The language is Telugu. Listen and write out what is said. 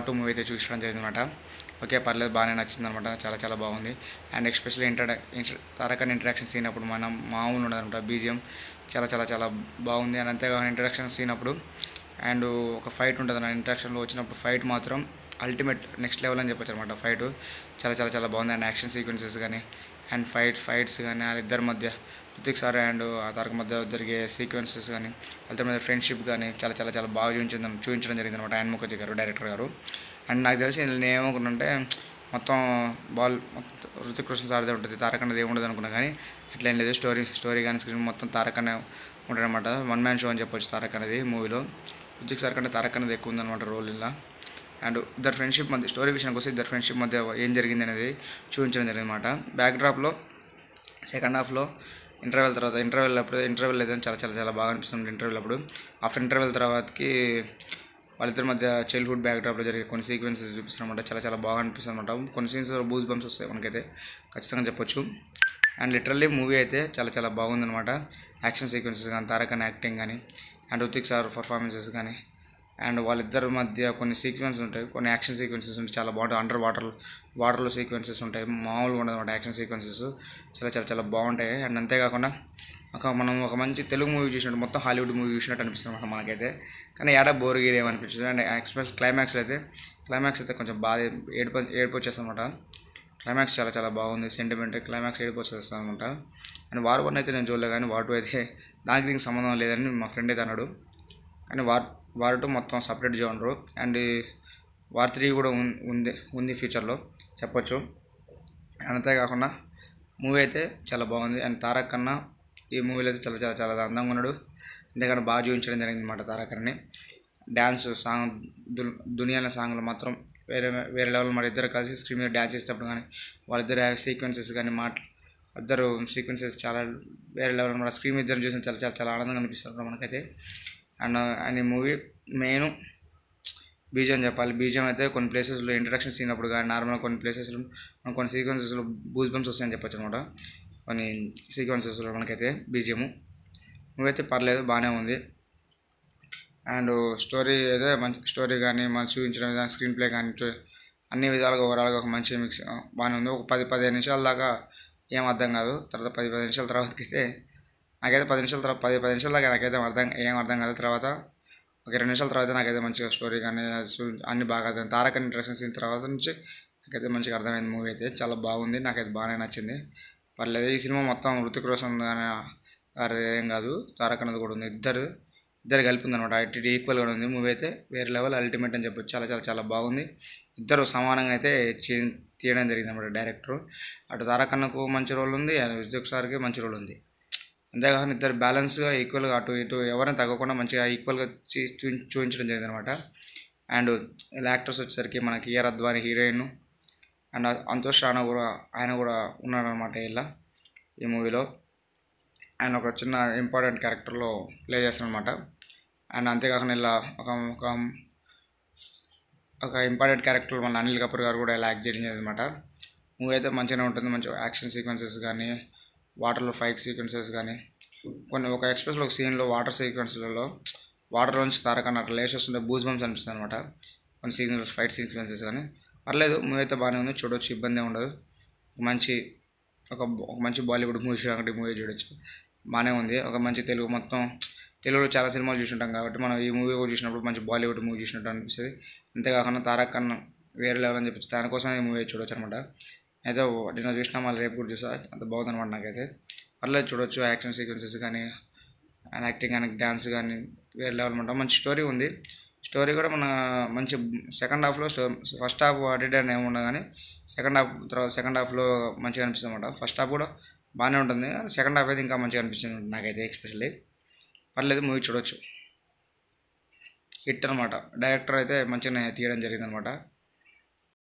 పార్ట్ 2 మూవీ అయితే చూసడం జరిగిందన్నమాట. ఓకే, పర్లేదు, బాగానే నచ్చిందనమాట. చాలా చాలా బాగుంది. And especially Tarak introduction scene అప్పుడు మనం మామూలు ఉండదన్నమాట. బీజిఎం చాలా చాలా చాలా బాగుంది. అండ్ అంతేకాకుండా ఇంట్రడక్షన్ సీన్ అప్పుడు అండ్ ఒక ఫైట్ ఉంటుంది అన్న ఇంట్రడక్షన్లో వచ్చినప్పుడు ఫైట్ మాత్రం అల్టిమేట్ నెక్స్ట్ లెవెల్ అని చెప్పొచ్చు అనమాట. ఫైట్ చాలా చాలా చాలా బాగుంది. అండ్ యాక్షన్ సీక్వెన్సెస్ కానీ అండ్ ఫైట్స్ కానీ వాళ్ళిద్దరి మధ్య రుతిక్ సార్ అండ్ ఆ తారక్ మధ్య జరిగే సీక్వెన్సెస్ కానీ వాళ్ళిద్దరి మధ్య ఫ్రెండ్షిప్ కానీ చాలా చాలా చాలా బాగా చూపించడం జరిగింది అనమాట ఆయన ముఖర్జీ గారు, డైరెక్టర్ గారు. అండ్ నాకు తెలిసి నేను ఏమనుకున్నానంటే మొత్తం రుతిక్ రోషన్ సార్దే ఉంటుంది, తారక్ అనేది ఏముండదు అనుకున్నా. కానీ అట్లా ఏం లేదు. స్టోరీ కానీ స్క్రీన్ మొత్తం తారక్ అనే ఉంటాడనమాట. వన్ మ్యాన్ షో అని చెప్పొచ్చు తారక్ అనేది మూవీలో. రుతిక్ సార్ కంటే తారక్ అనేది ఎక్కువ ఉందన్నమాట రోల్ ఇలా. అండ్ ఇద్దరు ఫ్రెండ్షిప్ మధ్య స్టోరీ విషయానికి వస్తే ఇద్దరు ఫ్రెండ్షిప్ మధ్య ఏం జరిగింది అనేది చూపించడం జరిగిందన్నమాట. బ్యాక్డ్రాప్లో సెకండ్ హాఫ్లో ఇంటర్వెల్ లేదని చాలా చాలా చాలా బాగా అనిపిస్తుంది. ఇంటర్వెల్ అప్పుడు ఆఫ్టర్ ఇంటర్వెల్ తర్వాతకి వాళ్ళిద్దరి మధ్య చైల్డ్హుడ్ బ్యాక్డ్రాప్లో జరిగే కొన్ని సీక్వెన్సెస్ చూపిస్తారనమాట. చాలా చాలా బాగా అనిపిస్తుంది అనమాట. కొన్ని సీన్స్ బూస్ బంప్స్ వస్తాయి మనకైతే ఖచ్చితంగా చెప్పొచ్చు. అండ్ లిటరల్లీ మూవీ అయితే చాలా చాలా బాగుందన్నమాట. యాక్షన్ సీక్వెన్సెస్ కానీ తారక్ అనే యాక్టింగ్ కానీ అండ్ రుతిక్ సార్ పర్ఫార్మెన్సెస్ కానీ అండ్ వాళ్ళిద్దరి మధ్య కొన్ని సీక్వెన్సెస్ ఉంటాయి, కొన్ని యాక్షన్ సీక్వెన్సెస్ ఉంటాయి, చాలా బాగుంటాయి. అండర్ వాటర్లో సీక్వెన్సెస్ ఉంటాయి, మామూలుగా ఉండదు అనమాట. యాక్షన్ సీక్వెన్సెస్ చాలా చాలా చాలా బాగుంటాయి. అండ్ అంతేకాకుండా మనం ఒక మంచి తెలుగు మూవీ చూసినట్టు మొత్తం హాలీవుడ్ మూవీ చూసినట్టు అనిపిస్తుంది అనమాట మనకైతే. కానీ ఏడా బోర్గిరి ఏమనిపించదు. అండ్ ఎక్స్పెషల్ క్లైమాక్స్ అయితే కొంచెం బాగా ఏడుపు వచ్చేస్తుంది అనమాట. క్లైమాక్స్ చాలా చాలా బాగుంది. సెంటిమెంట్ క్లైమాక్స్ ఏడుపు వచ్చేస్తుంది అనమాట. అండ్ వార్ 1 అయితే నేను చూడలేదు, కానీ వార్ 2 అయితే దానికి దీనికి సంబంధం లేదని మా ఫ్రెండ్ అయితే అన్నాడు. కానీ వార్ 2 మొత్తం సపరేట్ జోనరు. అండ్ వార్ 3 కూడా ఉంది ఫ్యూచర్లో చెప్పొచ్చు. అంతేకాకుండా మూవీ అయితే చాలా బాగుంది. అండ్ తారక్ కన్నా ఈ మూవీలో అయితే చాలా చాలా చాలా అందంగా ఉన్నాడు. అంతేకాకుండా బాగా చూపించడం జరిగింది అనమాట తారక్ అని. డ్యాన్స్ సాంగ్ దునియా అనే సాంగ్లో మాత్రం వేరే లెవెల్. మరి ఇద్దరు కలిసి స్క్రీన్ మీద డ్యాన్స్ చేసేటప్పుడు కానీ వాళ్ళిద్దరు సీక్వెన్సెస్ కానీ ఇద్దరు సీక్వెన్సెస్ చాలా వేరే లెవెల్ అనమాట. స్క్రీన్ మీద ఇద్దరు చూసిన చాలా చాలా చాలా ఆనందంగా అనిపిస్తుంది మనకైతే. అండ్ ఈ మూవీ మెయిన్ బీజిఎం చెప్పాలి. బీజిఎం అయితే కొన్ని ప్లేసెస్లో ఇంట్రడక్షన్ సీన్ అప్పుడు కానీ నార్మల్గా కొన్ని ప్లేసెస్లో కొన్ని సీక్వెన్సెస్లో బూస్ బంప్స్ వస్తాయని చెప్పొచ్చు అనమాట. కొన్ని సీక్వెన్సెస్లో మనకైతే బీజిఎం మూవీ అయితే పర్లేదు, బాగానే ఉంది. అండ్ స్టోరీ అయితే మంచి స్టోరీ కానీ మంచి చూపించడం విధానం, స్క్రీన్ ప్లే కానీ అన్ని విధాలుగా ఓవరాల్గా ఒక మంచి మిక్స్ బాగానే ఉంది. ఒక 10-15 నిమిషాల దాకా ఏం అర్థం కాదు. తర్వాత 10-10 నిమిషాల తర్వాతకి అయితే నాకైతే 10 నిమిషాల దాకా నాకైతే ఏం అర్థం కాదు. తర్వాత ఒక 2 నిమిషాల తర్వాత నాకైతే మంచిగా స్టోరీ కానీ అన్ని బాగా అర్థం. తారక్ ఇంట్రడక్షన్ సీన్ తర్వాత నుంచి నాకైతే మంచిగా అర్థమైంది. మూవీ అయితే చాలా బాగుంది, నాకైతే బాగానే నచ్చింది, పర్లేదు. ఈ సినిమా మొత్తం రుతిక్ రోషన్ కానీ ఏం కాదు, తారక్ అనేది కూడా ఉంది. ఇద్దరు కలిపి ఉందన్నమాట. ఈక్వల్గా ఉంది. మూవీ అయితే వేరే లెవెల్ అల్టిమేట్ అని చెప్పొచ్చు. చాలా చాలా చాలా బాగుంది. ఇద్దరు సమానంగా అయితే తీయడం జరిగింది అన్నమాట డైరెక్టర్. అటు తారక్ అన్నకు మంచి రోల్ ఉంది, రుతిక్ సార్కి మంచి రోల్ ఉంది. అంతేకాకుండా ఇద్దరు బ్యాలెన్స్గా ఈక్వల్గా అటు ఇటు ఎవరైనా తగ్గకుండా మంచిగా ఈక్వల్గా చూపించడం జరిగింది అనమాట. అండ్ ఇలా యాక్టర్స్ వచ్చేసరికి మనకి A R Advani heroine and Santosh Rana కూడా ఆయన కూడా ఉన్నాడనమాట ఇలా ఈ మూవీలో. ఆయన ఒక చిన్న ఇంపార్టెంట్ క్యారెక్టర్లో ప్లే చేస్తాడనమాట. అండ్ అంతేకాకుండా ఇలా ఒక ఇంపార్టెంట్ క్యారెక్టర్ మన అనిల్ కపూర్ గారు కూడా ఇలా యాక్ట్ చేయడం అనమాట. మూవీ అయితే మంచిగానే ఉంటుంది. మంచి యాక్షన్ సీక్వెన్సెస్ కానీ వాటర్లో ఫైట్ సీక్వెన్సెస్ కానీ ఒక ఎక్స్ప్రెస్లో ఒక సీన్లో వాటర్ సీక్వెన్స్లలో వాటర్లో నుంచి తారక్ అన్నట్టు లేషెస్ ఉంటే బూస్ బంప్స్ అనిపిస్తుంది అనమాట. కొన్ని సీజన్లో ఫైట్ సీక్వెన్సెస్ కానీ పర్లేదు. మూవీ అయితే బాగానే ఉంది, చూడవచ్చు, ఇబ్బంది ఉండదు. ఒక మంచి బాలీవుడ్ మూవీ చూడాలంటే మూవీ చూడొచ్చు, బాగానే ఉంది. ఒక మంచి తెలుగులో చాలా సినిమాలు చూసుంటాం కాబట్టి మనం ఈ మూవీ కూడా చూసినప్పుడు మంచి బాలీవుడ్ మూవీ చూసినట్టు అనిపిస్తుంది. అంతేకాకుండా తారక్ అన్న వేరే లెవెల్ అని చెప్పి దానికోసం ఈ మూవీ చూడొచ్చు అనమాట. అయితే నేను చూసినా మళ్ళీ రేపు కూడా చూసా, అంత బాగుందనమాట. నాకైతే పర్లేదు, చూడొచ్చు. యాక్షన్ సీక్వెన్సెస్ కానీ యాక్టింగ్ కానీ డాన్స్ కానీ వేరే లెవెల్ అనమాట. మంచి స్టోరీ ఉంది. స్టోరీ కూడా మన మంచి సెకండ్ హాఫ్లో ఫస్ట్ హాఫ్ అడిట్ అని ఏముండదు, కానీ సెకండ్ హాఫ్లో మంచిగా అనిపిస్తుంది అనమాట. ఫస్ట్ హాఫ్ కూడా బాగానే ఉంటుంది, సెకండ్ హాఫ్ అయితే ఇంకా మంచిగా అనిపిస్తుంది నాకైతే. ఎస్పెషల్లీ పర్లేదు, మూవీ చూడొచ్చు. హిట్ అనమాట. డైరెక్టర్ అయితే మంచిగా తీయడం జరిగింది అనమాట.